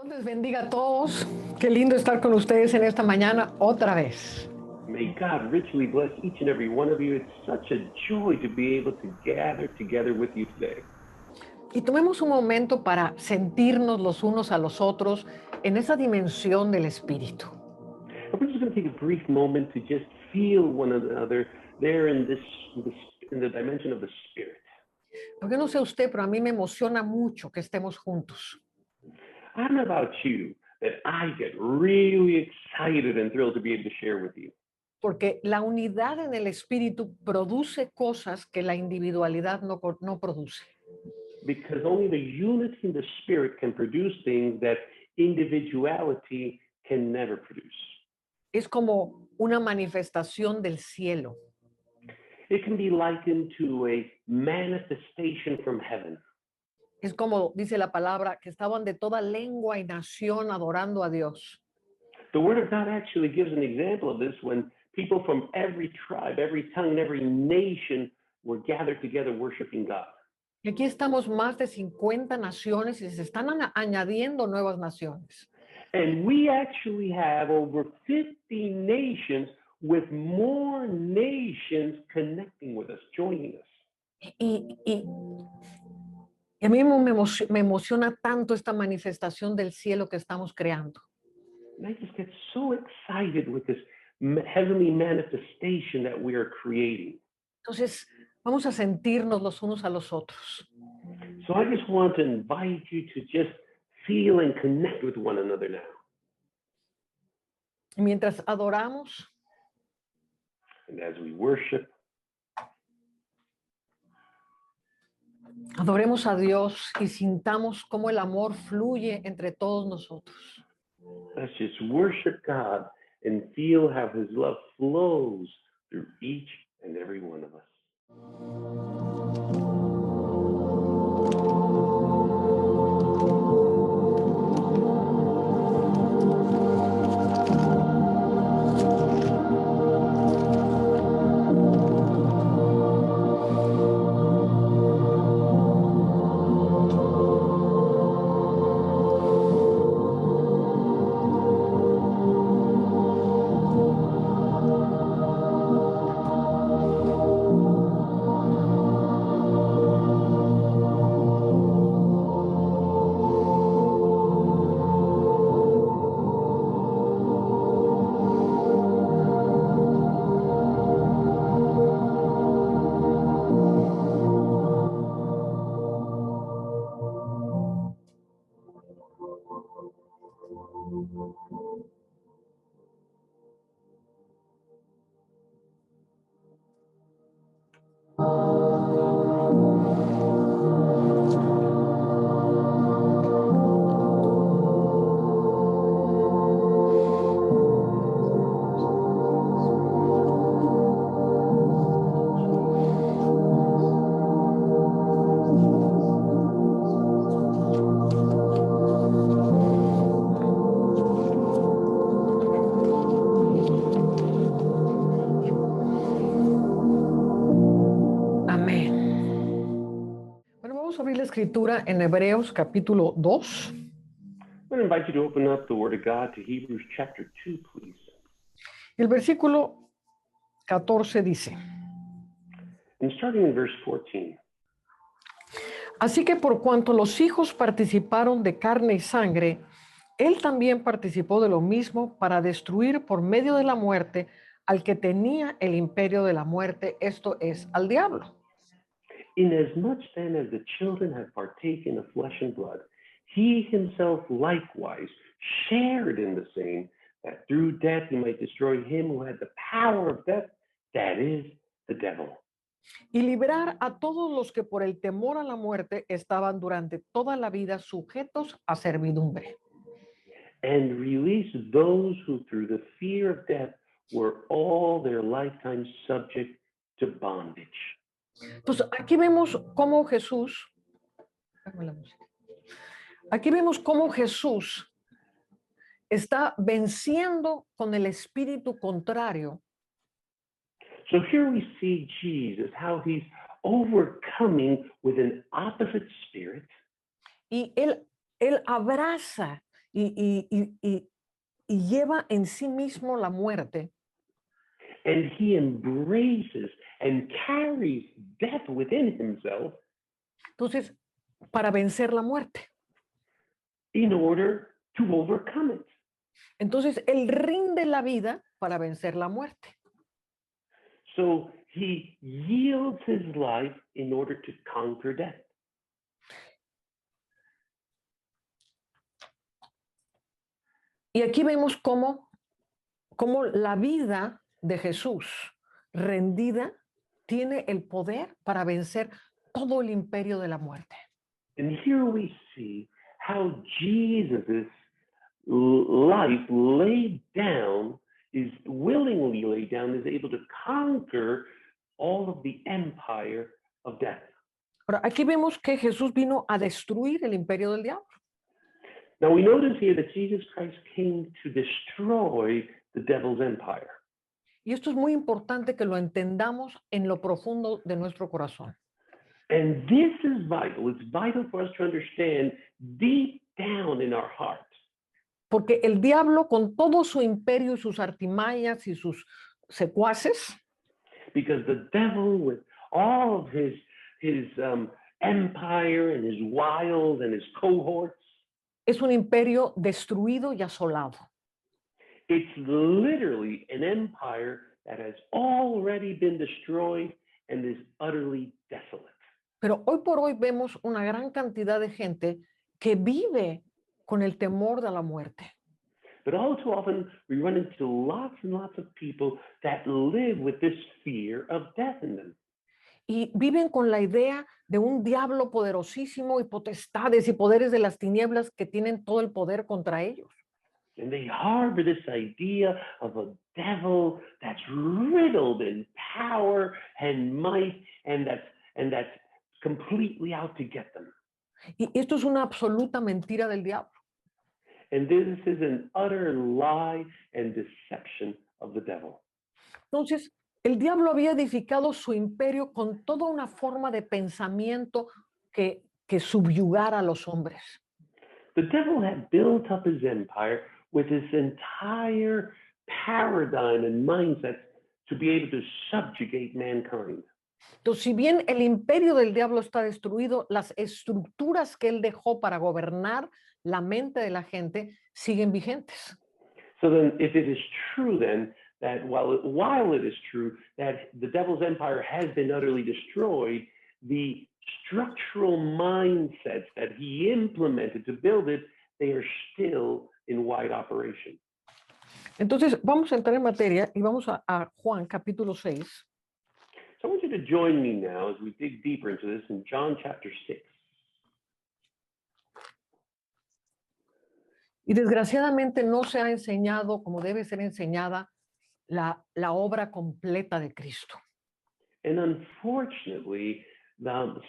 Les bendiga a todos. Qué lindo estar con ustedes en esta mañana otra vez. May God richly bless each and every one of you. It's such a joy to be able to gather together with you today. Y tomemos un momento para sentirnos los unos a los otros en esa dimensión del espíritu. And we're just going to take a brief moment to just feel one another there in the dimension of the Spirit. Porque no sé usted, pero a mí me emociona mucho que estemos juntos. I don't know about you, that I get really excited and thrilled to be able to share with you. Porque la unidad en el espíritu produce cosas que la individualidad no produce. Because only the unity in the Spirit can produce things that individuality can never produce. Es como una manifestación del cielo. It can be likened to a manifestation from heaven. Es como dice la palabra, que estaban de toda lengua y nación adorando a Dios. The Word of God actually gives an example of this when people from every tribe, every tongue, and every nation were gathered together worshiping God. Y aquí estamos más de 50 naciones y se están añadiendo nuevas naciones. And we actually have over 50 nations with more nations connecting with us, joining us. Y a mí me emociona tanto esta manifestación del cielo que estamos creando. And I just get so excited with this heavenly manifestation that we are creating. Entonces, vamos a sentirnos los unos a los otros. So I just want to invite you to just feel and connect with one another now. Y mientras adoramos, And as we worship, adoremos a Dios y sintamos cómo el amor fluye entre todos nosotros. let's just worship God and feel how His love flows through each and every one of us. Escritura en Hebreos capítulo 2. I'm going to invite you to open up the Word of God to Hebrews chapter 2, please. El versículo 14 dice: And starting in verse 14. Así que por cuanto los hijos participaron de carne y sangre, él también participó de lo mismo para destruir por medio de la muerte al que tenía el imperio de la muerte, esto es, al diablo. Inasmuch then as the children have partaken of flesh and blood, he himself likewise shared in the same, that through death he might destroy him who had the power of death, that is, the devil. Y liberar a todos los que por el temor a la muerte estaban durante toda la vida sujetos a servidumbre. And release those who through the fear of death were all their lifetime subject to bondage. Pues aquí vemos cómo Jesús está venciendo con el espíritu contrario. So here we see Jesus, how he's overcoming with an opposite spirit. Y él abraza y lleva en sí mismo la muerte. And he embraces and carries death within himself Entonces, para vencer la muerte. in order to overcome it. Entonces, él rinde la vida para vencer la muerte. So he yields his life in order to conquer death. Y aquí vemos cómo la vida de Jesús rendida tiene el poder para vencer todo el imperio de la muerte. And here we see how Jesus' life laid down, is willingly laid down, is able to conquer all of the empire of death. Ahora, aquí vemos que Jesús vino a destruir el imperio del diablo. Now we notice here that Jesus Christ came to destroy the devil's empire. Y esto es muy importante que lo entendamos en lo profundo de nuestro corazón. And this is vital. It's vital for us to understand deep down in our heart. Porque el diablo, con todo su imperio y sus artimañas y sus secuaces, Because the devil, with all of his empire and his wiles and his cohorts, es un imperio destruido y asolado. it's literally an empire that has already been destroyed and is utterly desolate. Pero hoy por hoy vemos una gran cantidad de gente que vive con el temor de la muerte. But all too often, we run into lots and lots of people that live with this fear of death in them. Y viven con la idea de un diablo poderosísimo y potestades y poderes de las tinieblas que tienen todo el poder contra ellos. And they harbor this idea of a devil that's riddled in power and might, and that's completely out to get them. Y esto es una absoluta mentira del diablo. And this is an utter lie and deception of the devil. Entonces, el diablo había edificado su imperio con toda una forma de pensamiento que subyugara a los hombres. The devil had built up his empire with his entire paradigm and mindset to be able to subjugate mankind. Entonces, si bien el imperio del diablo está destruido, las estructuras que él dejó para gobernar la mente de la gente siguen vigentes. So then, if it is true then that while it is true that the devil's empire has been utterly destroyed, the structural mindsets that he implemented to build it, they are still in wide operation. Entonces, vamos a entrar en materia y vamos a Juan capítulo 6. So I want you to join me now as we dig deeper into this in John chapter 6. Y desgraciadamente no se ha enseñado como debe ser enseñada la obra completa de Cristo. And unfortunately,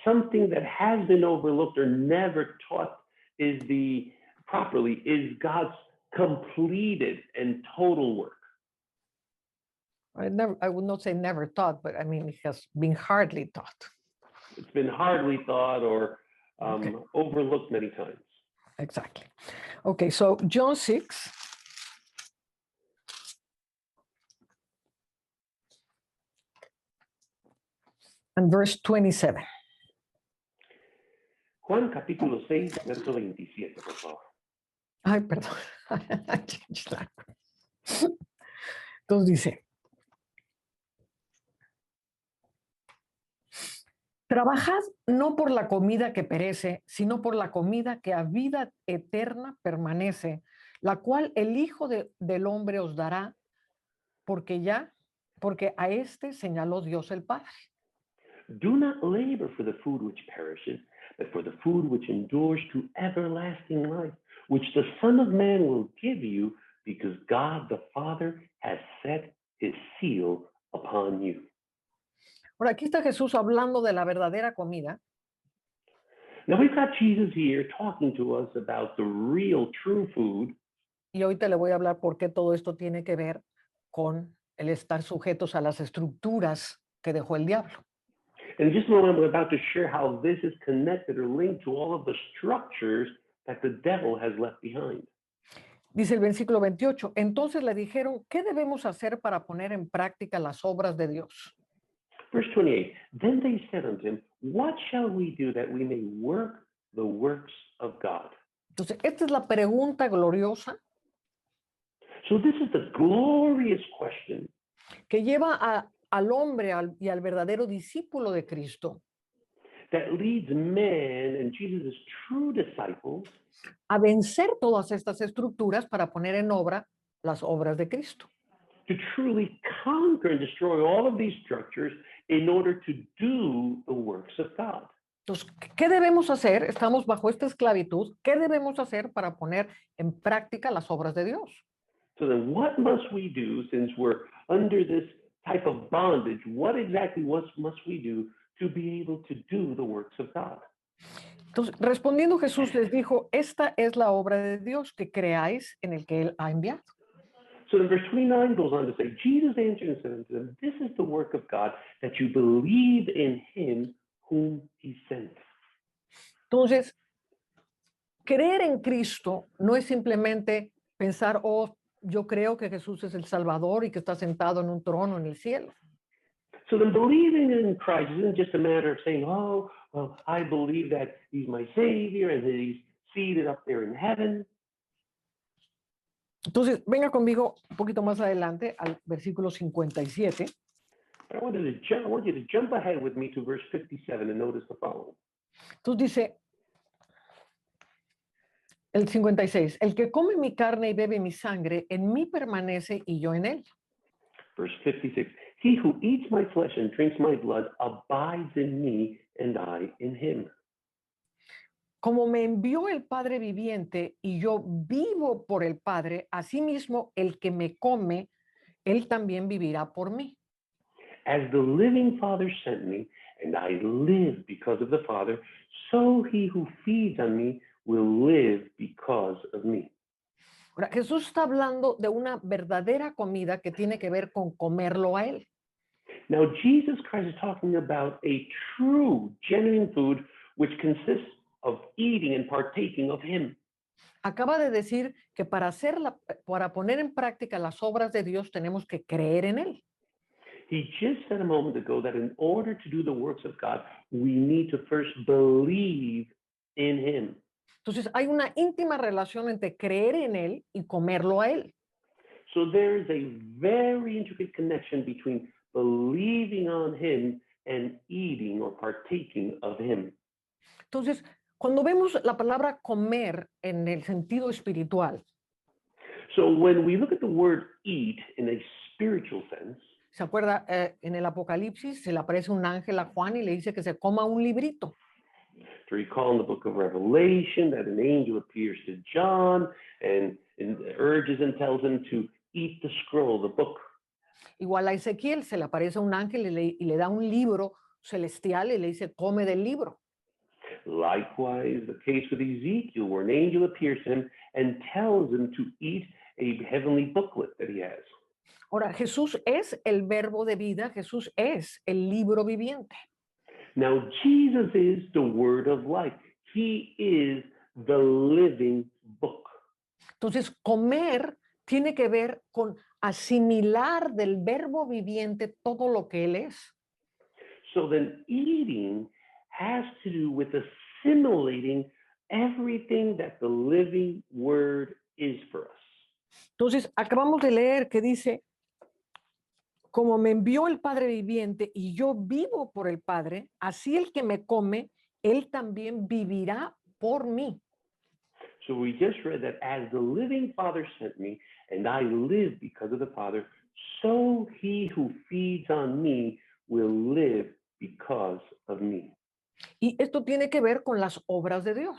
something that has been overlooked or never taught is God's completed and total work. I would not say never taught, but I mean, it has been hardly taught. It's been hardly thought or Okay. overlooked many times. Exactly. Okay, so John 6. And verse 27. Juan capítulo 6, verso 27, por favor. Ay, perdón. Entonces dice, trabajad no por la comida que perece, sino por la comida que a vida eterna permanece, la cual el Hijo del Hombre os dará, porque a este señaló Dios el Padre. Do not labor for the food which perishes, but for the food which endures to everlasting life, which the Son of Man will give you, because God the Father has set his seal upon you. Ahora, aquí está Jesús hablando de la verdadera comida. Now we've got Jesus here talking to us about the real, true food. Y ahorita le voy a hablar por qué todo esto tiene que ver con el estar sujetos a las estructuras que dejó el diablo. And in just a moment, we're about to share how this is connected or linked to all of the structures that the devil has left behind. Dice el versículo 28, entonces le dijeron, ¿qué debemos hacer para poner en práctica las obras de Dios? Verse 28, then they said unto him, what shall we do that we may work the works of God? Entonces, esta es la pregunta gloriosa So this is the glorious question que lleva al hombre y al verdadero discípulo de Cristo that leads men and Jesus' true disciples a vencer todas estas estructuras para poner en obra las obras de Cristo. to truly conquer and destroy all of these structures in order to do the works of God. Entonces, ¿qué debemos hacer? Estamos bajo esta esclavitud. ¿Qué debemos hacer para poner en práctica las obras de Dios? So then what must we do since we're under this type of bondage? What exactly must we do to be able to do the works of God? Entonces, respondiendo Jesús les dijo, esta es la obra de Dios, que creáis en el que Él ha enviado. So then verse 29 goes on to say, Jesus answered and said unto them, this is the work of God, that you believe in him whom he sent. Entonces, creer en Cristo no es simplemente pensar, oh, yo creo que Jesús es el Salvador y que está sentado en un trono en el cielo. So then believing in Christ isn't just a matter of saying, oh, well, I believe that he's my Savior and that he's seated up there in heaven. Entonces, venga conmigo un poquito más adelante al versículo 57. But I want you to jump ahead with me to verse 57 and notice the following. Entonces dice el 56, el que come mi carne y bebe mi sangre, en mí permanece y yo en él. Verse 56, he who eats my flesh and drinks my blood abides in me and I in him. Como me envió el Padre viviente y yo vivo por el Padre, asimismo el que me come, él también vivirá por mí. As the living Father sent me, and I live because of the Father, so he who feeds on me will live because of me. Ahora, Jesús está hablando de una verdadera comida que tiene que ver con comerlo a él. Now, Jesus Christ is talking about a true, genuine food which consists of eating and partaking of him. Acaba de decir que para poner en práctica las obras de Dios tenemos que creer en él. He just said a moment ago that in order to do the works of God, we need to first believe in him. Entonces hay una íntima relación entre creer en él y comerlo a él. So there is a very intricate connection between believing on him and eating or partaking of him. Entonces, cuando vemos la palabra comer en el sentido espiritual, So when we look at the word eat in a spiritual sense, ¿se acuerda? En el Apocalipsis se le aparece un ángel a Juan y le dice que se coma un librito. to recall in the book of Revelation that an angel appears to John and urges and tells him to eat the scroll, the book. Igual a Ezequiel se le aparece un ángel y le da un libro celestial y le dice, come del libro. Likewise, the case with Ezekiel, where an angel appears to him and tells him to eat a heavenly booklet that he has. Ahora, Jesús es el verbo de vida, Jesús es el libro viviente. Now, Jesus is the word of life. He is the living book. Entonces, comer tiene que ver con asimilar del verbo viviente todo lo que Él es. So then eating has to do with assimilating everything that the living word is for us. Entonces, acabamos de leer que dice, como me envió el Padre viviente y yo vivo por el Padre, así el que me come, Él también vivirá por mí. So we just read that as the living Father sent me, and I live because of the Father, so he who feeds on me will live because of me. Y esto tiene que ver con las obras de Dios.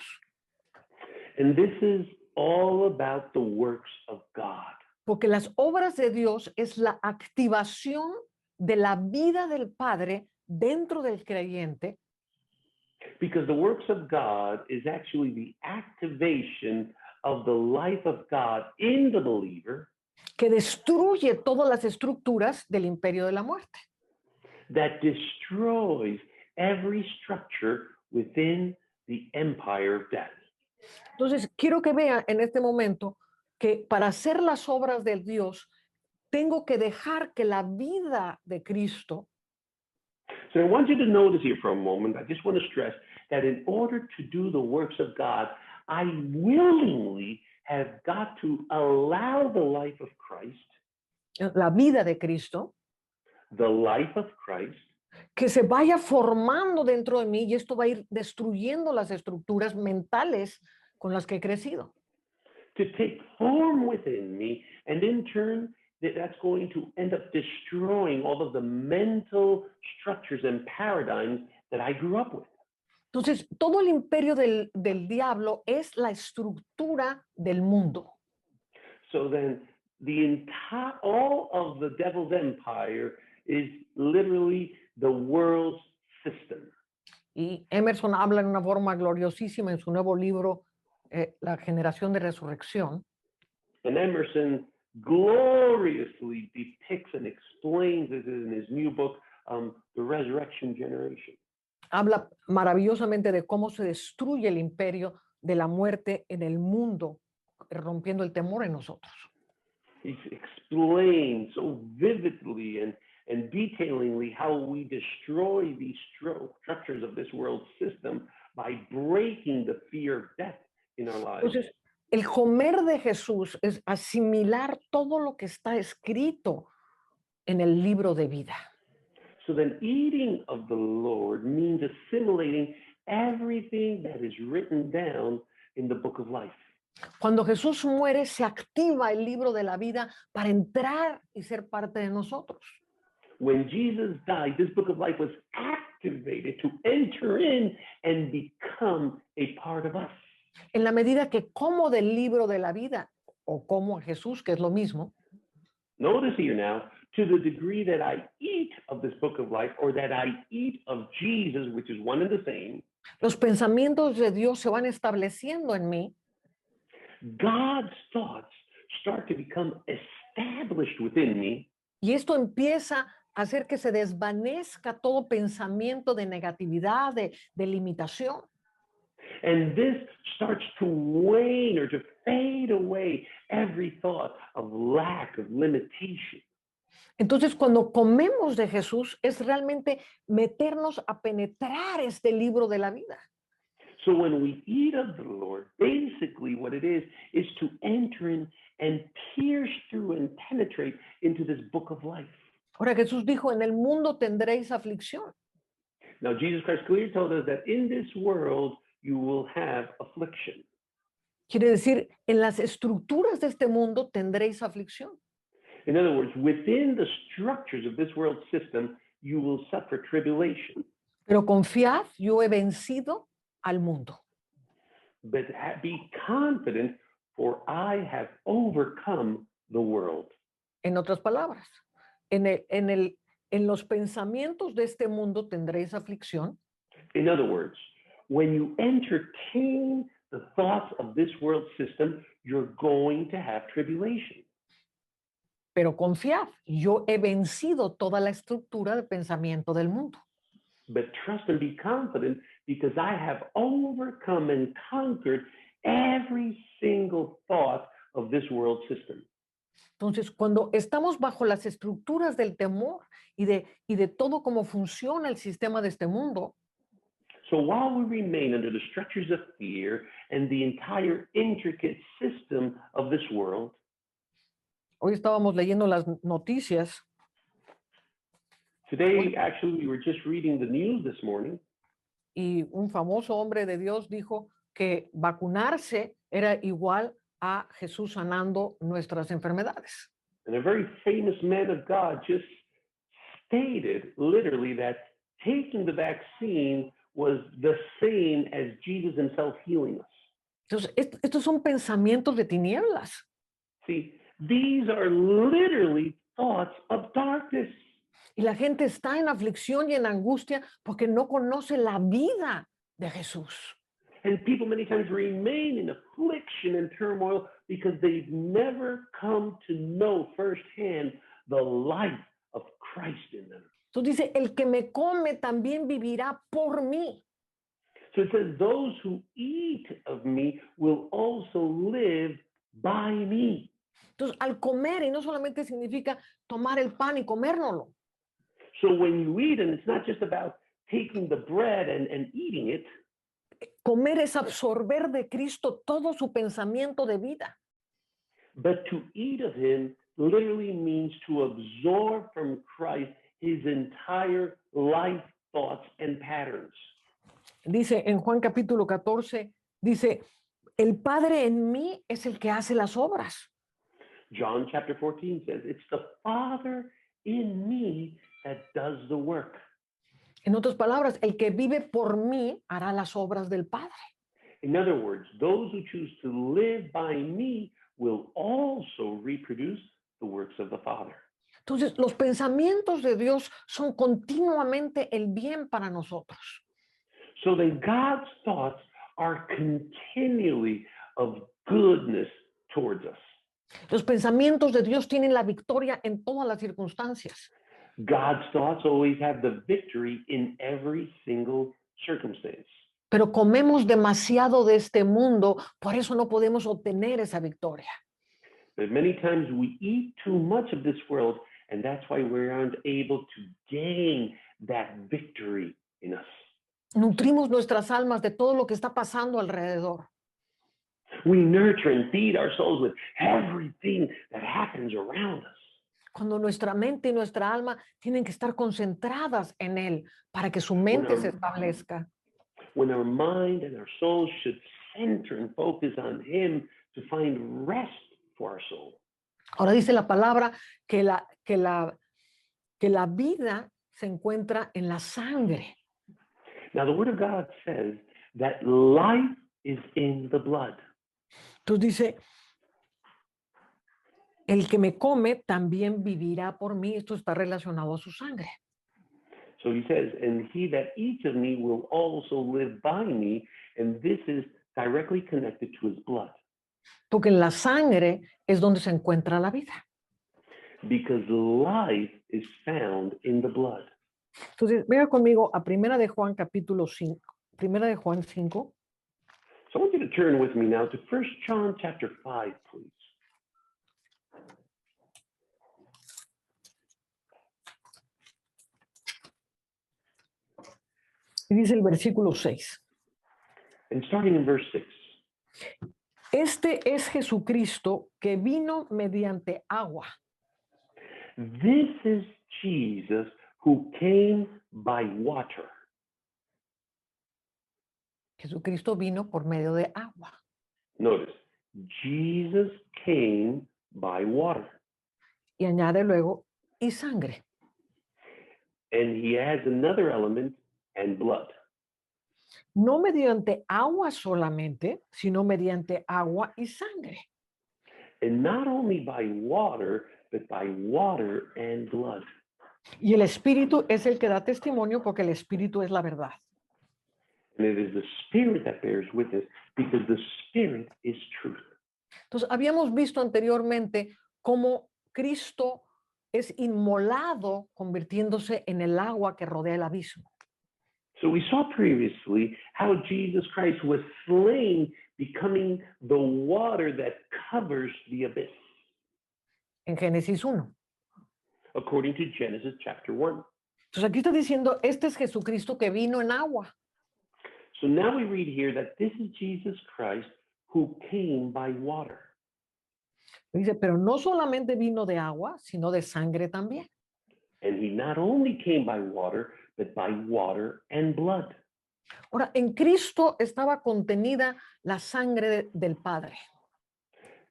And this is all about the works of God. Porque las obras de Dios es la activación de la vida del Padre dentro del creyente. Because the works of God is actually the activation of the life of God in the believer Que destruye todas las estructuras del imperio de la muerte. that destroys every structure within the empire of death. Entonces, quiero que vea en este momento que para hacer las obras de Dios tengo que dejar que la vida de Cristo, So I want you to notice here for a moment, I just want to stress that in order to do the works of God, I willingly have got to allow the life of Christ, la vida de Cristo, the life of Christ, que se vaya formando dentro de mí y esto va a ir destruyendo las estructuras mentales con las que he crecido. to take form within me, and in turn, that's going to end up destroying all of the mental structures and paradigms that I grew up with. Entonces, todo el imperio del diablo es la estructura del mundo. So then, all of the devil's empire is literally the world's system. Y Emerson habla en una forma gloriosísima en su nuevo libro, La generación de resurrección. And Emerson gloriously depicts and explains it in his new book, The Resurrection Generation. Habla maravillosamente de cómo se destruye el imperio de la muerte en el mundo, rompiendo el temor en nosotros. He explains so vividly and detailingly how we destroy these structures of this world system by breaking the fear of death in our lives. Entonces, el comer de Jesús es asimilar todo lo que está escrito en el libro de vida. So then eating of the Lord means assimilating everything that is written down in the book of life. Cuando Jesús muere, se activa el libro de la vida para entrar y ser parte de nosotros. When Jesus died, this book of life was activated to enter in and become a part of us. En la medida que como del libro de la vida o como a Jesús, que es lo mismo, Notice here now, to the degree that I eat of this book of life or that I eat of Jesus, which is one and the same, los pensamientos de Dios se van estableciendo en mí. God's thoughts start to become established within me. Y esto empieza a hacer que se desvanezca todo pensamiento de negatividad, de limitación. And this starts to wane or to fade away every thought of lack, of limitation. Entonces, cuando comemos de Jesús, es realmente meternos a penetrar este libro de la vida. So when we eat of the Lord, basically what it is to enter in and pierce through and penetrate into this book of life. Ahora Jesús dijo, en el mundo tendréis aflicción. Now, Jesus Christ clearly told us that in this world you will have affliction. Quiere decir, en las estructuras de este mundo tendréis aflicción. In other words, within the structures of this world system, you will suffer tribulation. Pero confiad, yo he vencido al mundo. But be confident, for I have overcome the world. En otras palabras, en los pensamientos de este mundo tendréis aflicción. In other words, when you entertain the thoughts of this world system, you're going to have tribulation. Pero confiad, yo he vencido toda la estructura de pensamiento del mundo. But trust and be confident because I have overcome and conquered every single thought of this world system. Entonces, cuando estamos bajo las estructuras del temor y de todo cómo funciona el sistema de este mundo, So while we remain under the structures of fear and the entire intricate system of this world, hoy estábamos leyendo las noticias today actually we were just reading the news this morning, y un famoso hombre de Dios dijo que vacunarse era igual a Jesús sanando nuestras enfermedades. and a very famous man of God just stated literally that taking the vaccine was the same as Jesus himself healing us. Entonces, estos son pensamientos de tinieblas. See, these are literally thoughts of darkness. Y la gente está en aflicción y en angustia porque no conoce la vida de Jesús. And people many times remain in affliction and turmoil because they've never come to know firsthand the life of Christ in them. Entonces dice, el que me come también vivirá por mí. So it says, those who eat of me will also live by me. Entonces, al comer, y no solamente significa tomar el pan y comérnoslo. So when you eat, and it's not just about taking the bread and eating it, Comer es absorber de Cristo todo su pensamiento de vida. but to eat of him literally means to absorb from Christ his entire life, thoughts, and patterns. Dice en Juan capítulo 14, dice, el Padre en mí es el que hace las obras. John chapter 14 says, it's the Father in me that does the work. En otras palabras, el que vive por mí hará las obras del Padre. In other words, those who choose to live by me will also reproduce the works of the Father. Entonces, los pensamientos de Dios son continuamente el bien para nosotros. So then God's thoughts are continually of goodness towards us. Los pensamientos de Dios tienen la victoria en todas las circunstancias. God's thoughts always have the victory in every single circumstance. Pero comemos demasiado de este mundo, por eso no podemos obtener esa victoria. But many times we eat too much of this world, and that's why we aren't able to gain that victory in us. Nutrimos nuestras almas de todo lo que está pasando alrededor. We nurture and feed our souls with everything that happens around us. Cuando nuestra mente y nuestra alma tienen que estar concentradas en Él para que su mente se establezca. When our mind and our soul should center and focus on Him to find rest for our soul. Ahora dice la palabra que la vida se encuentra en la sangre. Now the Word of God says that life is in the blood. Entonces dice, el que me come también vivirá por mí. Esto está relacionado a su sangre. So he says, and he that eats of me will also live by me, and this is directly connected to his blood. Porque en la sangre es donde se encuentra la vida. Because life is found in the blood. Entonces, vea conmigo a Primera de Juan capítulo 5. Primera de Juan 5. So I want you to turn with me now to 1 John chapter 5, please. Y dice el versículo 6. And starting in verse 6. Este es Jesucristo que vino mediante agua. This is Jesus who came by water. Jesucristo vino por medio de agua. Notice, Jesus came by water. Y añade luego, y sangre. And he adds another element, and blood. No mediante agua solamente, sino mediante agua y sangre. And not only by water, but by water and blood. Y el Espíritu es el que da testimonio porque el Espíritu es la verdad. And it is the Spirit that bears witness because the Spirit is truth. Entonces, habíamos visto anteriormente cómo Cristo es inmolado convirtiéndose en el agua que rodea el abismo. So we saw previously how Jesus Christ was slain, becoming the water that covers the abyss. En Génesis 1. According to Genesis chapter 1. Entonces aquí está diciendo, este es Jesucristo que vino en agua. So now we read here that this is Jesus Christ who came by water. Dice, pero no solamente vino de agua, sino de sangre también. And he not only came by water, but by water and blood. Ahora, en Cristo estaba contenida la sangre del Padre.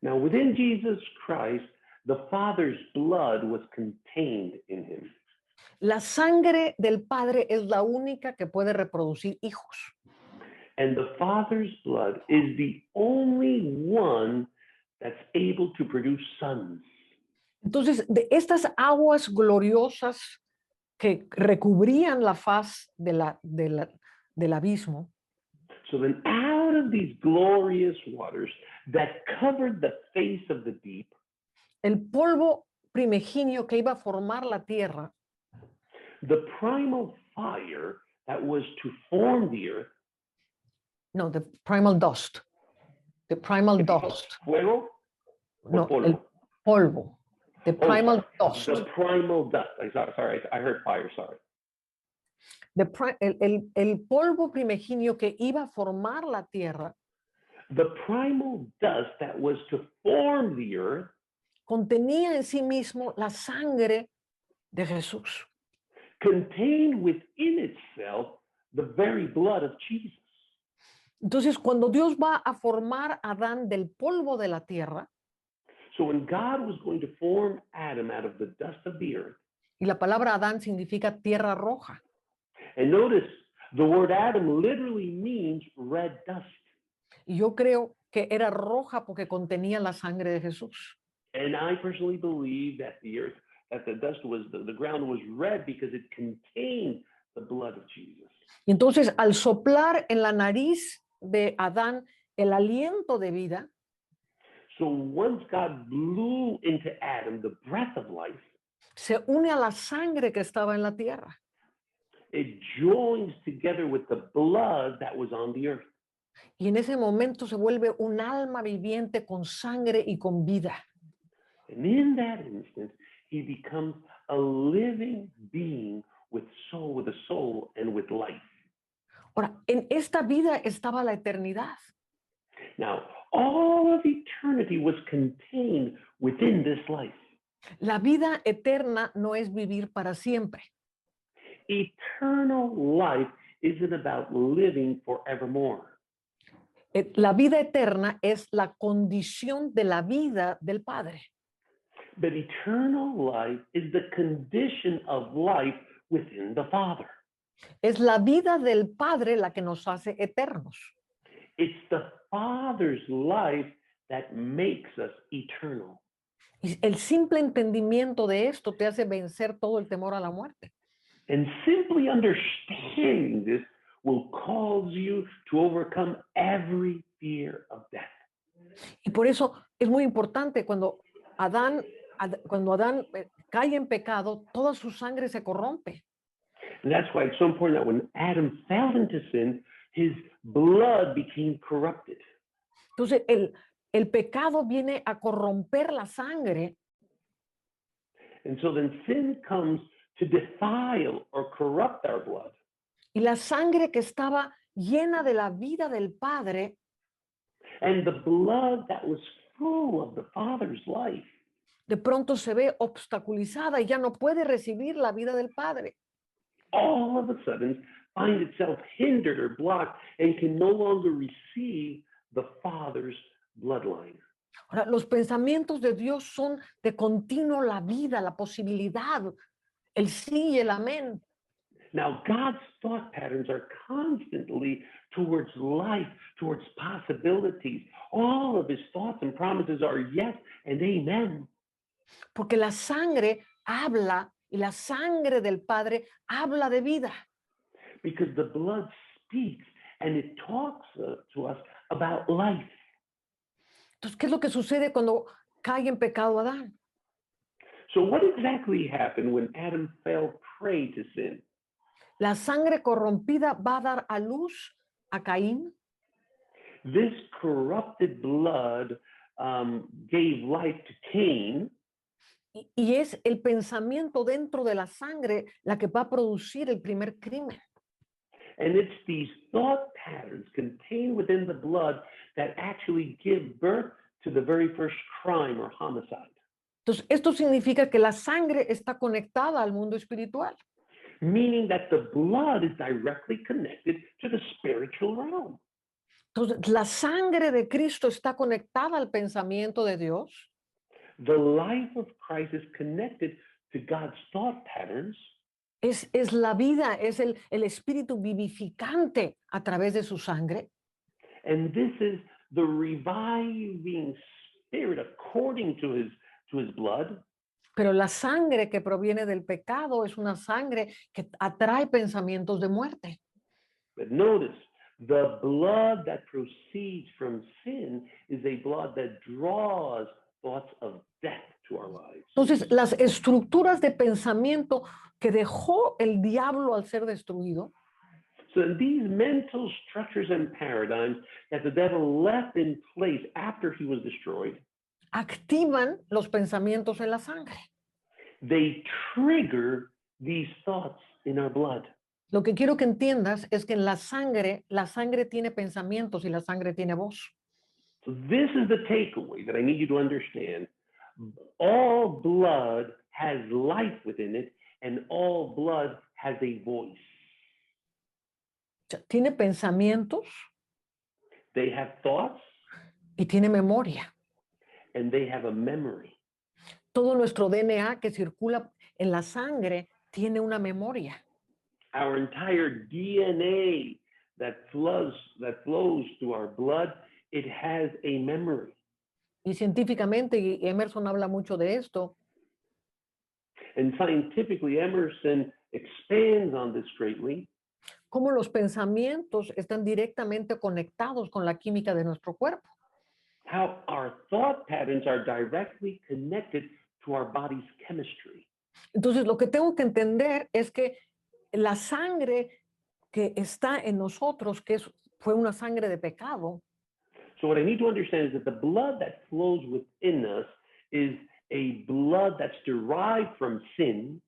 Now within Jesus Christ, the Father's blood was contained in him. La sangre del Padre es la única que puede reproducir hijos. And the Father's blood is the only one that's able to produce sons. Entonces, de estas aguas gloriosas que recubrían la faz del abismo, So then out of these glorious waters that covered the face of the deep, el polvo primigenio que iba a formar la tierra, the primal fire that was to form the earth, no, the primal dust, fuego, No, polvo? el polvo. The Oh, primal sorry. dust. The primal dust. Sorry, I heard fire, sorry. El polvo primigenio que iba a formar la tierra The primal dust that was to form the earth contenía en sí mismo la sangre de Jesús. contained within itself the very blood of Jesus. Entonces, cuando Dios va a formar a Adán del polvo de la tierra, So when God was going to form Adam out of the dust of the earth, y la palabra Adán significa tierra roja, and notice the word Adam literally means red dust. y yo creo que era roja porque contenía la sangre de Jesús. And I personally believe that the dust was, the ground was red because it contained the blood of Jesus. Y entonces, al soplar en la nariz de Adán el aliento de vida, So once God blew into Adam the breath of life, se une a la sangre que estaba en la tierra. it joins together with the blood that was on the earth. Y en ese momento se vuelve un alma viviente con sangre y con vida. And in that instant, he becomes a living being with a soul and with life. Ahora, en esta vida estaba la eternidad. Now, all of eternity was contained within this life. La vida eterna no es vivir para siempre. Eternal life isn't about living forevermore. La vida eterna es la condición de la vida del Padre. But eternal life is the condition of life within the Father. Es la vida del Padre la que nos hace eternos. It's the Father's life that makes us eternal. Y el simple entendimiento de esto te hace vencer todo el temor a la muerte. And simply understanding this will cause you to overcome every fear of death. Y por eso es muy importante cuando Adán cae en pecado, toda su sangre se corrompe. And that's why it's so important that when Adam fell into sin, his blood became corrupted. Entonces, el pecado viene a corromper la sangre. And so then sin comes to defile or corrupt our blood. Y la sangre que estaba llena de la vida del Padre, And the blood that was full of the Father's life de pronto se ve obstaculizada y ya no puede recibir la vida del Padre. all of a sudden find itself hindered or blocked and can no longer receive the Father's bloodline. Ahora, los pensamientos de Dios son de continuo la vida, la posibilidad, el sí y el amén. Now, God's thought patterns are constantly towards life, towards possibilities. All of his thoughts and promises are yes and amen. Porque la sangre habla y la sangre del Padre habla de vida. Because the blood speaks and it talks to us about life. Entonces, ¿qué es lo que sucede cuando cae en pecado Adán? So, what exactly happened when Adam fell prey to sin? La sangre corrompida va a dar a luz a Caín. This corrupted blood gave life to Cain. Y es el pensamiento dentro de la sangre la que va a producir el primer crimen. And it's these thought patterns contained within the blood that actually give birth to the very first crime or homicide. Entonces, esto significa que la sangre está conectada al mundo espiritual. Meaning that the blood is directly connected to the spiritual realm. Entonces, la sangre de Cristo está conectada al pensamiento de Dios. The life of Christ is connected to God's thought patterns. Es la vida, es el espíritu vivificante a través de su sangre. And this is the reviving spirit according to his blood. Pero la sangre que proviene del pecado es una sangre que atrae pensamientos de muerte. But notice, the blood that proceeds from sin is a blood that draws thoughts of death to our lives. Entonces, las estructuras de pensamiento que dejó el diablo al ser destruido So these mental structures and paradigms that the devil left in place after he was destroyed activan los pensamientos en la sangre. They trigger these thoughts in our blood. Lo que quiero que entiendas es que en la sangre tiene pensamientos y la sangre tiene voz. So this is the takeaway that I need you to understand. All blood has life within it, and all blood has a voice. O sea, tiene pensamientos They have thoughts y tiene memoria. and they have a memory. Todo nuestro DNA que circula en la sangre tiene una memoria. Our entire DNA that flows through our blood, it has a memory. Y científicamente, y Emerson habla mucho de esto, And scientifically, Emerson expands on this greatly. cómo los pensamientos están directamente conectados con la química de nuestro cuerpo. How our thought patterns are directly connected to our body's chemistry. Entonces, lo que tengo que entender es que la sangre que está en nosotros, fue una sangre de pecado, So what I need to understand is that the blood that flows within us is a blood that's derived from sin.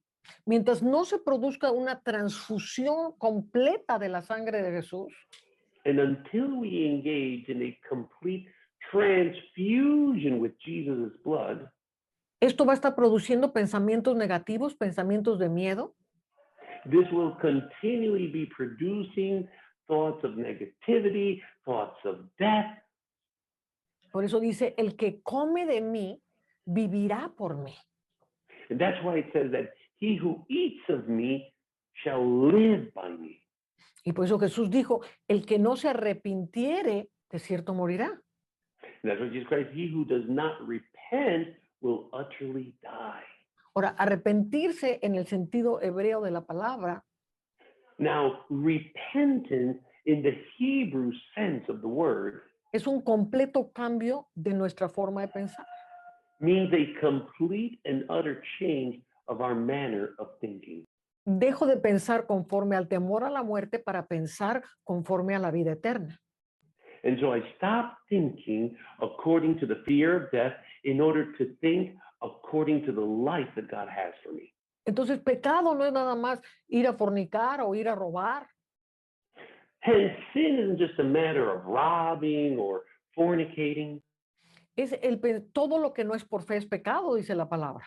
mientras no se produzca una transfusión completa de la sangre de Jesús, And until we engage in a complete transfusion with Jesus' blood, esto va a estar produciendo pensamientos negativos, pensamientos de miedo, this will continually be producing thoughts of negativity, thoughts of death. por eso dice, el que come de mí, vivirá por mí. And that's why it says that he who eats of me shall live by me. Y por eso Jesús dijo, el que no se arrepintiere, de cierto morirá. And that's what Jesus Christ, he who does not repent will utterly die. Ahora, arrepentirse en el sentido hebreo de la palabra Now, repentance in the Hebrew sense of the word es un completo cambio de nuestra forma de pensar. means a complete and utter change of our manner of thinking. Dejo de pensar conforme al temor a la muerte para pensar conforme a la vida eterna. And so I stopped thinking according to the fear of death in order to think according to the life that God has for me. Entonces, pecado no es nada más ir a fornicar o ir a robar. Hence, sin isn't just a matter of robbing or fornicating, Es todo lo que no es por fe es pecado, dice la palabra.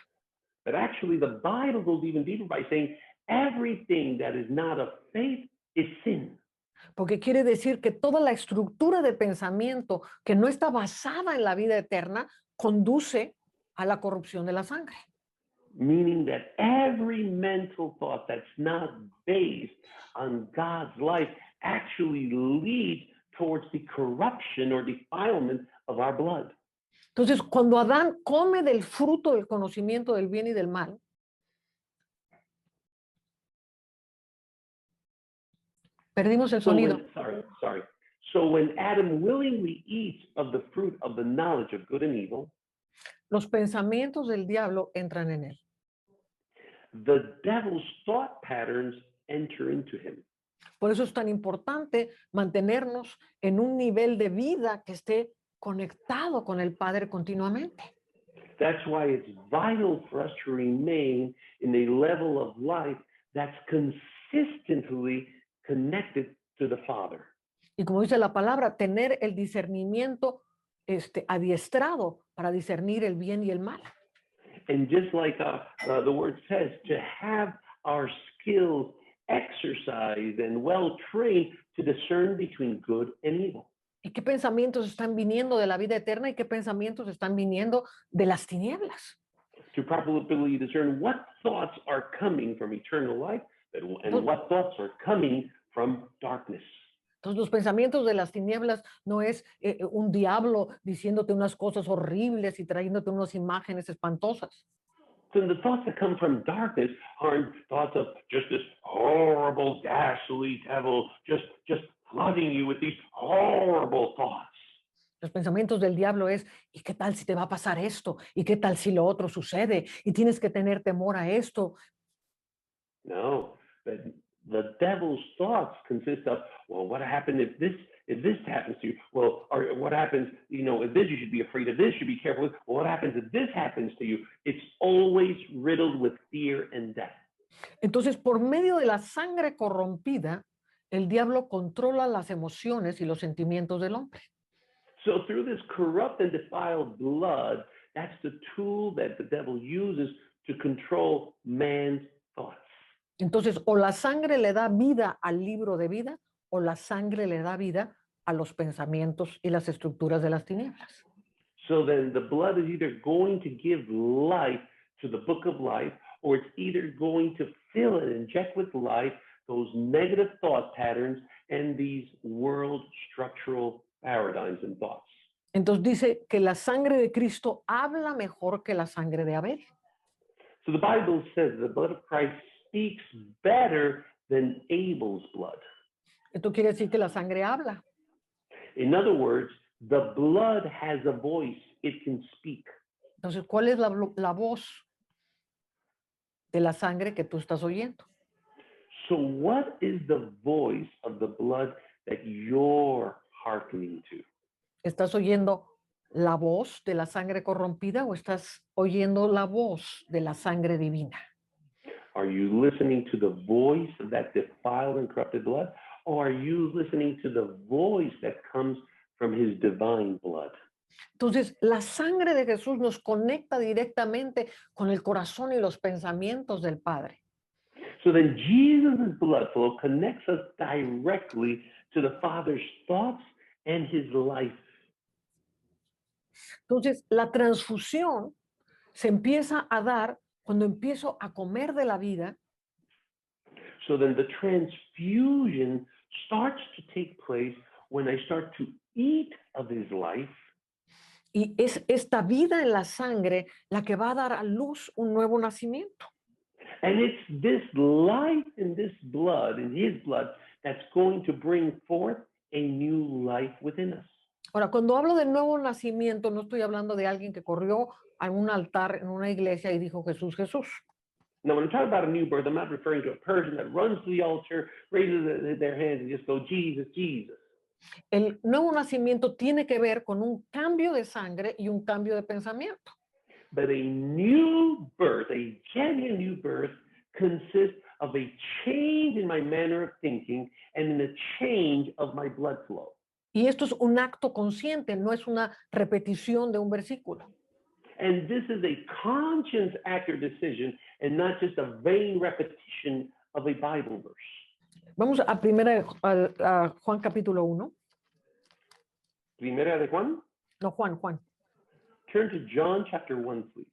but actually the Bible goes even deeper by saying everything that is not of faith is sin. Porque quiere decir que toda la estructura de pensamiento que no está basada en la vida eterna conduce a la corrupción de la sangre. Meaning that every mental thought that's not based on God's life actually leads towards the corruption or defilement of our blood. Entonces, cuando Adán come del fruto del conocimiento del bien y del mal, perdimos el sonido. So when Adam willingly eats of the fruit of the knowledge of good and evil, Los pensamientos del diablo entran en él. the devil's thought patterns enter into him. Por eso es tan importante mantenernos en un nivel de vida que esté conectado con el Padre continuamente. That's why it's vital for us to remain in a level of life that's consistently connected to the Father. Y como dice la palabra, tener el discernimiento adiestrado para discernir el bien y el mal. And just like the word says, to have our skills exercised and well trained to discern between good and evil. ¿Y qué pensamientos están viniendo de la vida eterna y qué pensamientos están viniendo de las tinieblas? To properly discern what thoughts are coming from eternal life and what thoughts are coming from darkness. Entonces, los pensamientos de las tinieblas no es un diablo diciéndote unas cosas horribles y trayéndote unas imágenes espantosas. So the thoughts that come from darkness aren't thoughts of just this horrible, ghastly devil just flooding you with these horrible thoughts. Los pensamientos del diablo es, ¿y qué tal si te va a pasar esto? ¿Y qué tal si lo otro sucede? Y tienes que tener temor a esto. No, but The devil's thoughts consist of, well, what happened if this happens to you? Well, or what happens, if this, you should be afraid of this, you should be careful. Well, what happens if this happens to you? It's always riddled with fear and death. Entonces, por medio de la sangre corrompida, el diablo controla las emociones y los sentimientos del hombre. So through this corrupt and defiled blood, that's the tool that the devil uses to control man's thoughts. Entonces, o la sangre le da vida al libro de vida, o la sangre le da vida a los pensamientos y las estructuras de las tinieblas. So then the blood is either going to give life to the book of life, or it's either going to fill and inject with life those negative thought patterns and these world structural paradigms and thoughts. Entonces dice que la sangre de Cristo habla mejor que la sangre de Abel. So the Bible says the blood of Christ speaks better than Abel's blood. Esto quiere decir que la sangre habla. In other words, the blood has a voice, it can speak. Entonces, ¿cuál es la voz de la sangre que tú estás oyendo? So what is the voice of the blood that you're hearkening to? ¿Estás oyendo la voz de la sangre corrompida o estás oyendo la voz de la sangre divina? Are you listening to the voice of that defiled and corrupted blood? Or are you listening to the voice that comes from his divine blood? Entonces, la sangre de Jesús nos conecta directamente con el corazón y los pensamientos del Padre. So then Jesus' blood flow connects us directly to the Father's thoughts and his life. Entonces, la transfusión se empieza a dar cuando empiezo a comer de la vida. So then the transfusion starts to take place when I start to eat of his life. Y es esta vida en la sangre la que va a dar a luz un nuevo nacimiento. And it's this life in this blood, in his blood, that's going to bring forth a new life within us. Ahora, cuando hablo de nuevo nacimiento, no estoy hablando de alguien que corrió a un altar en una iglesia y dijo Jesús, Jesús. Now, when I'm talking about a new birth, I'm not referring to a person that runs to the altar, raises their hands, and just go, Jesus, Jesus. El nuevo nacimiento tiene que ver con un cambio de sangre y un cambio de pensamiento. But a new birth, a genuine new birth, consists of a change in my manner of thinking and in a change of my blood flow. Y esto es un acto consciente, no es una repetición de un versículo. And this is a conscious act or decision and not just a vain repetition of a Bible verse. Vamos a Juan capítulo 1. Primera de Juan? No, Juan. Turn to John chapter 1, please.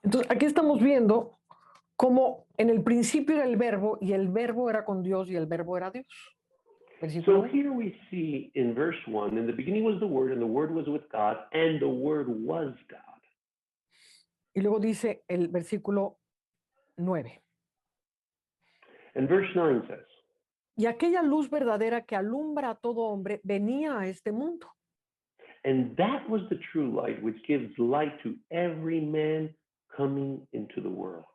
Entonces, aquí estamos viendo cómo en el principio era el verbo y el verbo era con Dios y el verbo era Dios. So here we see in verse 1, in the beginning was the Word, and the Word was with God, and the Word was God. Y luego dice el versículo 9. And verse 9 says, Y aquella luz verdadera que alumbra a todo hombre venía a este mundo. and that was the true light, which gives light to every man coming into the world.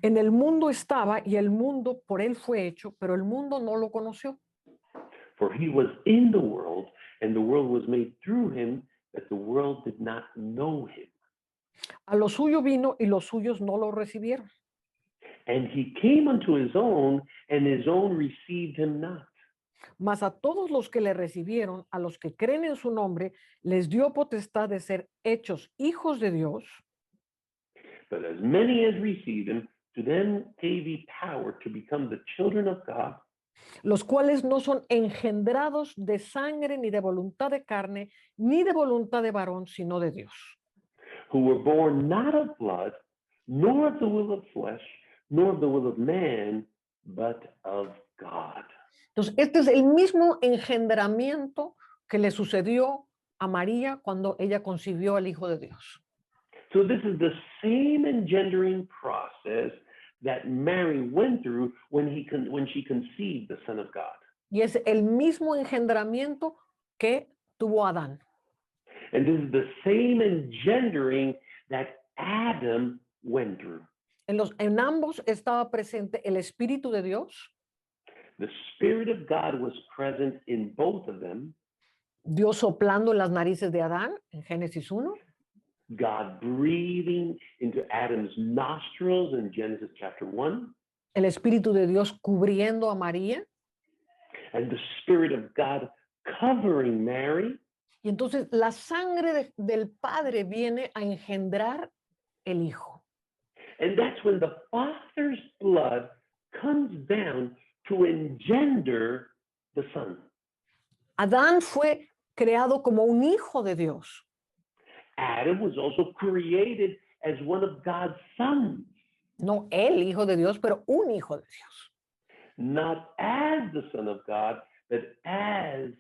En el mundo estaba y el mundo por él fue hecho, pero el mundo no lo conoció. For he was in the world, and the world was made through him, but the world did not know him. A lo suyo vino y los suyos no lo recibieron. And he came unto his own, and his own received him not. Mas a todos los que le recibieron, a los que creen en su nombre, les dio potestad de ser hechos hijos de Dios. But as many as received him, to them gave he power to become the children of God, Los cuales no son engendrados de sangre, ni de voluntad de carne, ni de voluntad de varón, sino de Dios. who were born not of blood, nor of the will of flesh, nor of the will of man, but of God. Entonces, este es el mismo engendramiento que le sucedió a María cuando ella concibió al Hijo de Dios. So this is the same engendering process that Mary went through when she conceived the Son of God. Y es el mismo engendramiento que tuvo Adán. And this is the same engendering that Adam went through. En ambos estaba presente el Espíritu de Dios, The Spirit of God was present in both of them. Dios soplando en las narices de Adán, en Génesis 1, God breathing into Adam's nostrils in Genesis chapter 1. el Espíritu de Dios cubriendo a María. And the Spirit of God covering Mary. Y entonces la sangre del Padre viene a engendrar el Hijo. And that's when the Father's blood comes down to engender the Son. Adán fue creado como un hijo de Dios. Adam was also created as one of God's sons. No el hijo de Dios, pero un hijo de Dios. Not as the Son of God, but as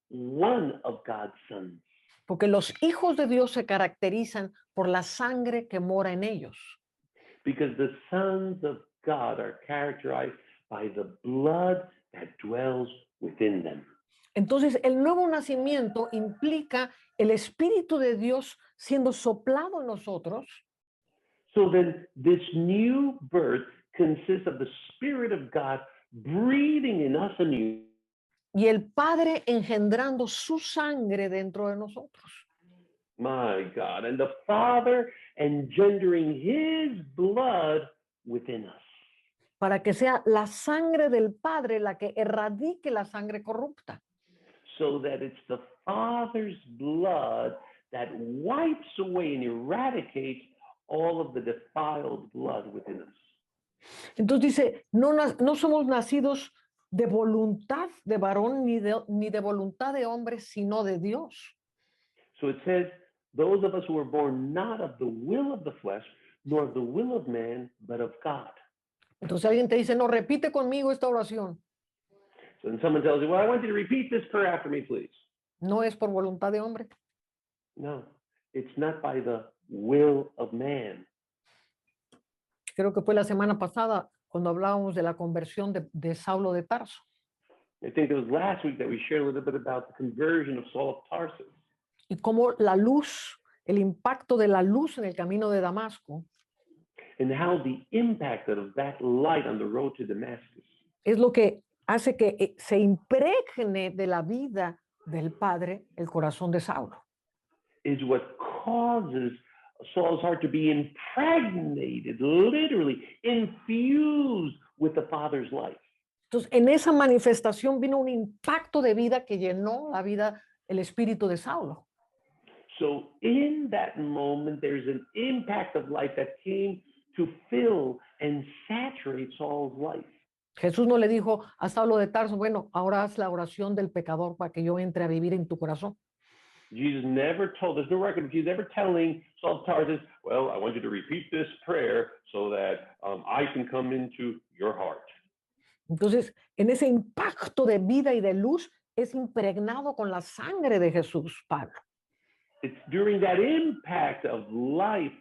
one of God's sons. Porque los hijos de Dios se caracterizan por la sangre que mora en ellos. Because the sons of God are characterized by the blood that dwells within them. Entonces, el nuevo nacimiento implica el Espíritu de Dios siendo soplado en nosotros. So then this new birth consists of the Spirit of God breathing in us anew. Y el Padre engendrando su sangre dentro de nosotros. My God. And the Father engendering his blood within us. Para que sea la sangre del Padre la que erradique la sangre corrupta. So that it's the Father's blood that wipes away and eradicates all of the defiled blood within us. Entonces dice, no somos nacidos de voluntad de varón ni de voluntad de hombre, sino de Dios. So it says, those of us who were born not of the will of the flesh, nor of the will of man, but of God. Entonces alguien te dice, no, repite conmigo esta oración. So then someone tells you, well, I want you to repeat this prayer after me, please. No es por voluntad de hombre. No, it's not by the will of man. Creo que fue la semana pasada cuando hablábamos de la conversión de Saulo de Tarso. I think it was last week that we shared a little bit about the conversion of Saul of Tarsus. Y cómo la luz, el impacto de la luz en el camino de Damasco And how the impact of that light on the road to Damascus es lo que hace que se impregne de la vida del Padre el corazón de Saulo. is what causes Saul's heart to be impregnated, literally infused with the Father's life. Entonces, en esa manifestación vino un impacto de vida que llenó la vida, el espíritu de Saulo. So in that moment, there's an impact of life that came to fill and saturate Saul's life. Jesús no le dijo a Saulo de Tarso, bueno, ahora haz la oración del pecador para que yo entre a vivir en tu corazón. Jesus never told, there's no record of Jesus ever telling Saul of Tarsus, well, I want you to repeat this prayer so that I can come into your heart. Entonces, en ese impacto de vida y de luz, es impregnado con la sangre de Jesús, Pablo. It's during that impact of life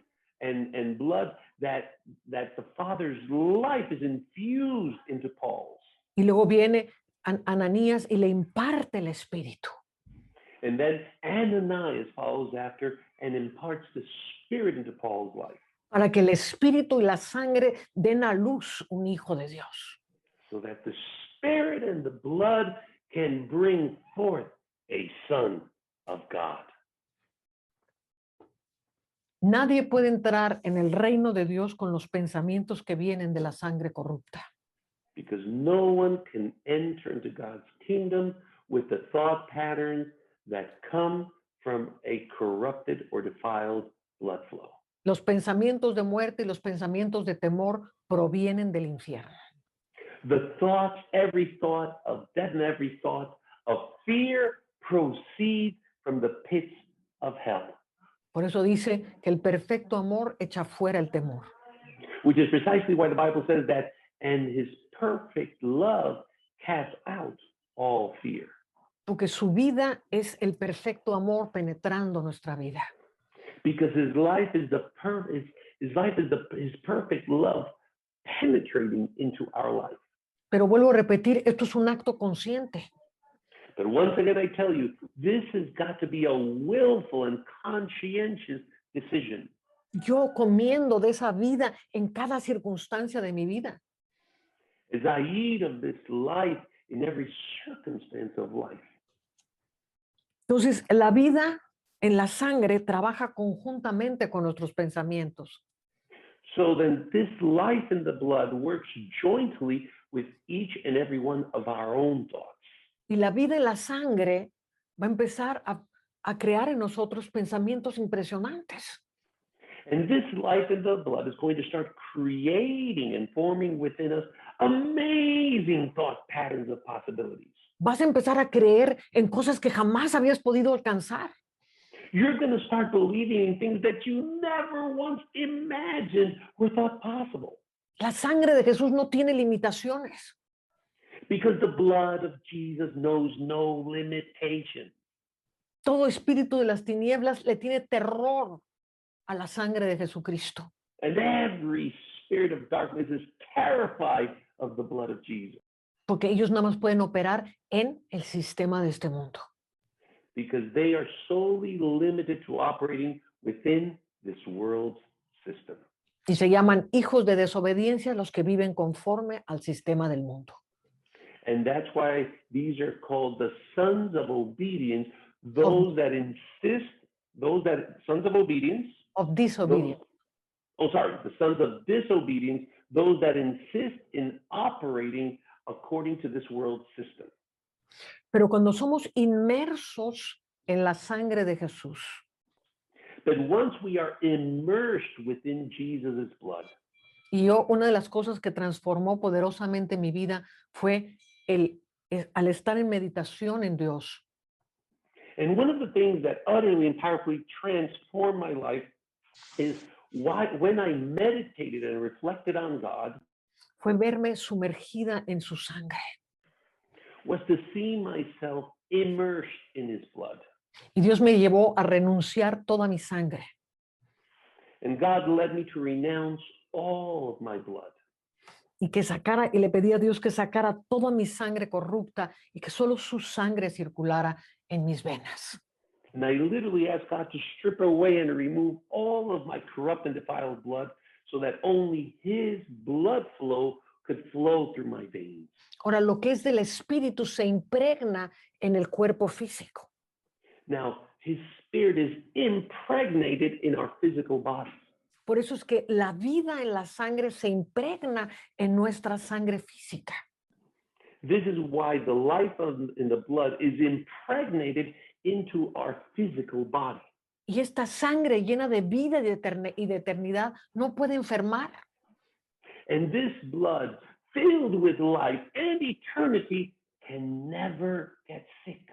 and blood that the Father's life is infused into Paul's. Y luego viene Ananías y le imparte el espíritu. And then Ananias follows after and imparts the Spirit into Paul's life. Para que el espíritu y la sangre den a luz un hijo de Dios. So that the Spirit and the blood can bring forth a Son of God. Nadie puede entrar en el reino de Dios con los pensamientos que vienen de la sangre corrupta. Because no one can enter into God's kingdom with the thought patterns that come from a corrupted or defiled blood flow. Los pensamientos de muerte y los pensamientos de temor provienen del infierno. The thoughts, every thought of death and every thought of fear proceed from the pits of hell. Por eso dice que el perfecto amor echa fuera el temor. Which is precisely why the Bible says that, and his perfect love casts out all fear. Porque su vida es el perfecto amor penetrando nuestra vida. Because his life is his perfect love penetrating into our life. Pero vuelvo a repetir, esto es un acto consciente. But once again, I tell you, this has got to be a willful and conscientious decision. Yo comiendo de esa vida en cada circunstancia de mi vida. As I eat of this life in every circumstance of life. Entonces, la vida en la sangre trabaja conjuntamente con nuestros pensamientos. So then this life in the blood works jointly with each and every one of our own thoughts. Y la vida en la sangre va a empezar a crear en nosotros pensamientos impresionantes. And this life in the blood is going to start creating and forming within us amazing thought patterns of possibilities. Vas a empezar a creer en cosas que jamás habías podido alcanzar. You're going to start believing in things that you never once imagined or thought possible. La sangre de Jesús no tiene limitaciones. Because the blood of Jesus knows no limitation. Todo espíritu de las tinieblas le tiene terror a la sangre de Jesucristo. And every spirit of darkness is terrified of the blood of Jesus. Porque ellos nada más pueden operar en el sistema de este mundo. Because they are solely limited to operating within this world's system. Y se llaman hijos de desobediencia los que viven conforme al sistema del mundo. And that's why these are called the sons of obedience, those that insist, sons of obedience. Of disobedience. The sons of disobedience, those that insist in operating according to this world system. Pero cuando somos inmersos en la sangre de Jesús, But once we are immersed within Jesus' blood, y yo, una de las cosas que transformó poderosamente mi vida fue al estar en meditación en Dios. and one of the things that utterly and powerfully transformed my life is when I meditated and reflected on God, Fue verme sumergida en su sangre. was to see myself immersed in his blood. Y Dios me llevó a renunciar toda mi sangre. And God led me to renounce all of my blood. Y le pedí a Dios que sacara toda mi sangre corrupta y que solo su sangre circulara en mis venas. And I literally asked God to strip away and remove all of my corrupt and defiled blood so that only his blood flow could flow through my veins. Ahora, lo que es del espíritu se impregna en el cuerpo físico. Now, his spirit is impregnated in our physical bodies. Por eso es que la vida en la sangre se impregna en nuestra sangre física. This is why the life in the blood is impregnated into our physical body. Y esta sangre llena de vida y de eternidad no puede enfermar. And this blood filled with life and eternity can never get sick.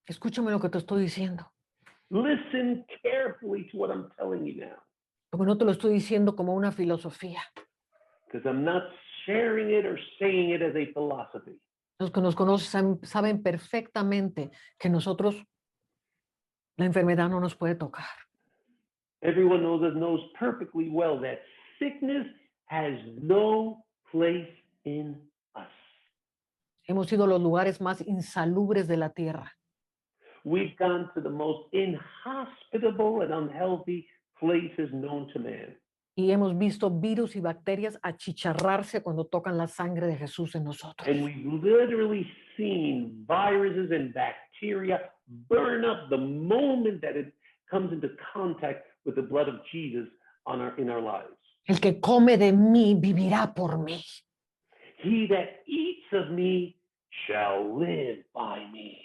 Escúchame lo que te estoy diciendo. Listen carefully to what I'm telling you now. Porque no te lo estoy diciendo como una filosofía. Because I'm not sharing it or saying it as a philosophy. Los que nos conocen saben perfectamente que nosotros, la enfermedad no nos puede tocar. Everyone knows perfectly well that sickness has no place in us. Hemos ido a los lugares más insalubres de la tierra. We've gone to the most inhospitable and unhealthy places known to man. Y hemos visto virus y bacterias achicharrarse cuando tocan la sangre de Jesús en nosotros. And we've literally seen viruses and bacteria burn up the moment that it comes into contact with the blood of Jesus in our lives. El que come de mí vivirá por mí. He that eats of me shall live by me.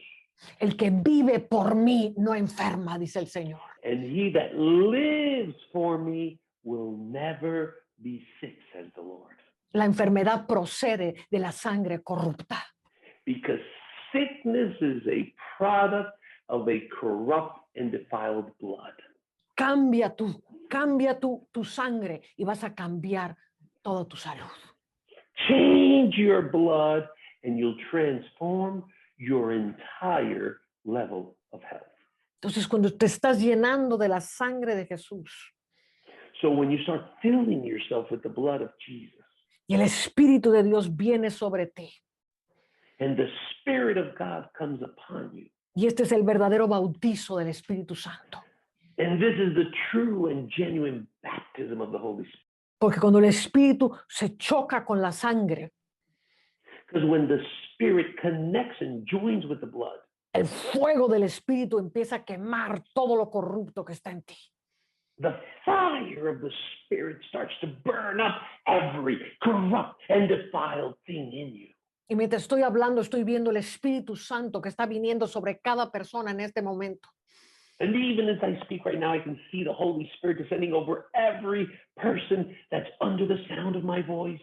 El que vive por mí no enferma, dice el Señor. And he that lives for me will never be sick, says the Lord. La enfermedad procede de la sangre corrupta. Because sickness is a product of a corrupt and defiled blood. Cambia tu sangre y vas a cambiar toda tu salud. Change your blood and you'll transform your entire level of health. Entonces, cuando te estás llenando de la sangre de Jesús, So when you start filling yourself with the blood of Jesus, y el Espíritu de Dios viene sobre ti, and the Spirit of God comes upon you, y este es el verdadero bautizo del Espíritu Santo. and this is the true and genuine baptism of the Holy Spirit. Porque cuando el Espíritu se choca con la sangre, Because when the Spirit connects and joins with the blood, el fuego del Espíritu empieza a quemar todo lo corrupto que está en ti. the fire of the Spirit starts to burn up every corrupt and defiled thing in you. Y mientras estoy hablando, estoy viendo el Espíritu Santo que está viniendo sobre cada persona en este momento. And even as I speak right now, I can see the Holy Spirit descending over every person that's under the sound of my voice.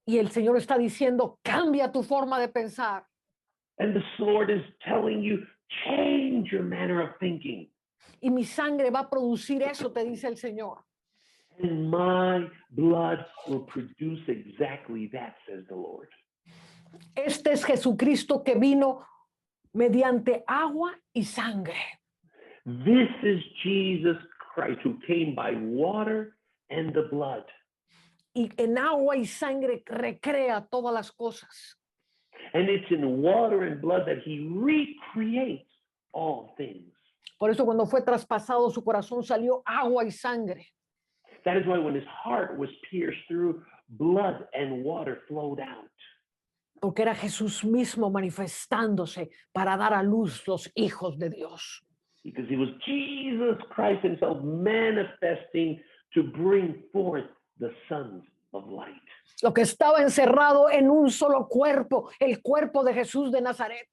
Y el Señor está diciendo, cambia tu forma de pensar. And the Lord is telling you, change your manner of thinking. Y mi sangre va a producir eso, te dice el Señor. And my blood will produce exactly that, says the Lord. Este es Jesucristo que vino mediante agua y sangre. This is Jesus Christ who came by water and the blood. Y en agua y sangre recrea todas las cosas. And it's in water and blood that he recreates all things. Por eso cuando fue traspasado su corazón salió agua y sangre. That is why when his heart was pierced through, blood and water flowed out. Porque era Jesús mismo manifestándose para dar a luz los hijos de Dios. Because he was Jesus Christ himself manifesting to bring forth the sons of light. Lo que estaba encerrado en un solo cuerpo, el cuerpo de Jesús de Nazaret.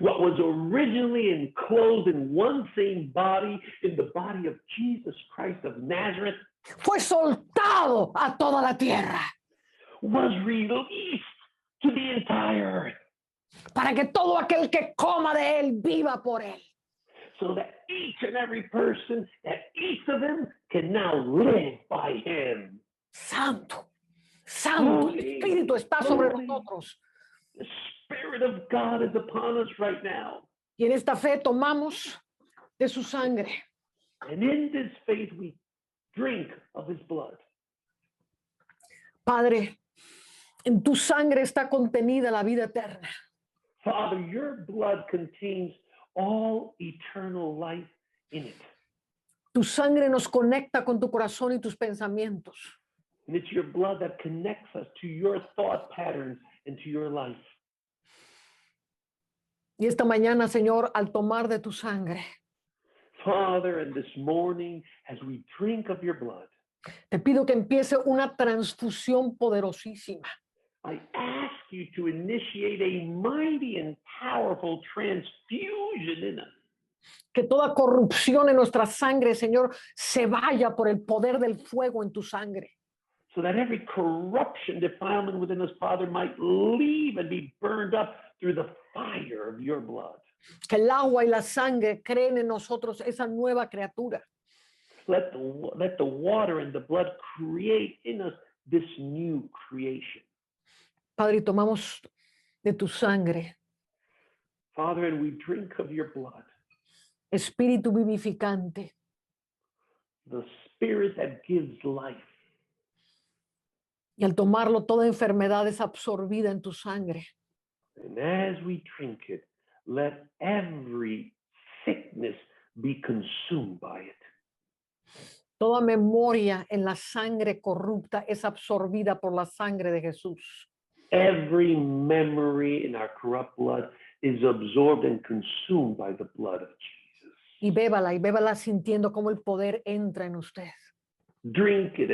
What was originally enclosed in one same body, in the body of Jesus Christ of Nazareth, Fue soltado a toda la tierra was released to the entire earth, para que todo aquel que coma de él viva por él. so that each and every person that eats of him can now live by him. Santo, santo, el Espíritu está sobre nosotros. The Spirit of God is upon us right now. Y en esta fe tomamos de su sangre. And in this faith, we drink of his blood. Padre, en tu sangre está contenida la vida eterna. Father, your blood contains all eternal life in it. Tu sangre nos conecta con tu corazón y tus pensamientos. And it's your blood that connects us to your thought patterns and to your life. Y esta mañana, Señor, al tomar de tu sangre, Father, and this morning, as we drink of your blood, te pido que empiece una transfusión poderosísima. I ask you to initiate a mighty and powerful transfusion in us. Que toda corrupción en nuestra sangre, Señor, se vaya por el poder del fuego en tu sangre. So that every corruption, defilement within us, Father, might leave and be burned up through the fire of your blood. Que el agua y la sangre creen en nosotros esa nueva criatura. Let the water and the blood create in us this new creation. Padre, y tomamos de tu sangre, Father, and we drink of your blood, Espíritu vivificante, the Spirit that gives life. y al tomarlo toda enfermedad es absorbida en tu sangre. And as we drink it, let every sickness be consumed by it. Toda memoria en la sangre corrupta es absorbida por la sangre de Jesús. Every memory in our corrupt blood is absorbed and consumed by the blood of Jesus. Y bébala sintiendo cómo el poder entra en usted. Drink it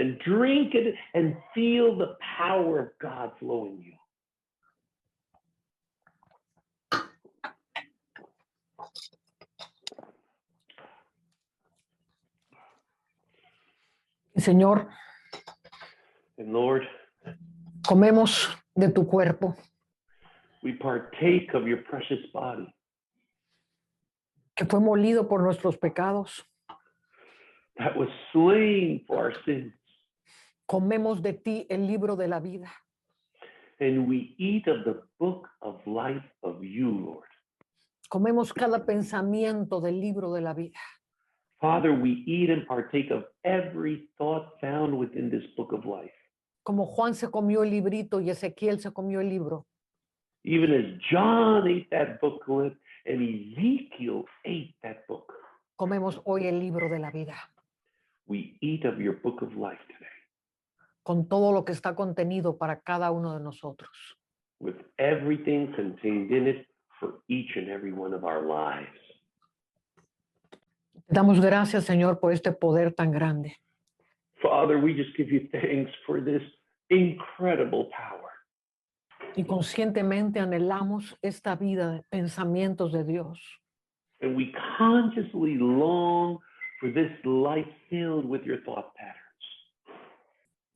and feel the power of God flow in you. Señor, And Lord, comemos de tu cuerpo, we partake of your precious body que fue molido por nuestros pecados. that was slain for our sins. Comemos de ti el libro de la vida. And we eat of the book of life of you, Lord. Comemos cada pensamiento del libro de la vida. Father, we eat and partake of every thought found within this book of life. Como Juan se comió el librito y Ezequiel se comió el libro. Even as John ate that booklet and Ezekiel ate that book, Comemos hoy el libro de la vida, we eat of your book of life today con todo lo que está contenido para cada uno de nosotros. with everything contained in it for each and every one of our lives. Te damos gracias, Señor, por este poder tan grande. Father, we just give you thanks for this incredible power. Y conscientemente anhelamos esta vida de pensamientos de Dios. And we consciously long for this life filled with your thought patterns.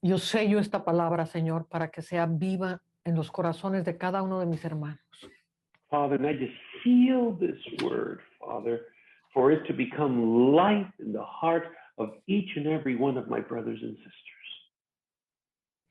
Yo sello esta palabra, Señor, para que sea viva en los corazones de cada uno de mis hermanos. Father, and I just seal this word, Father, for it to become life in the heart of each and every one of my brothers and sisters.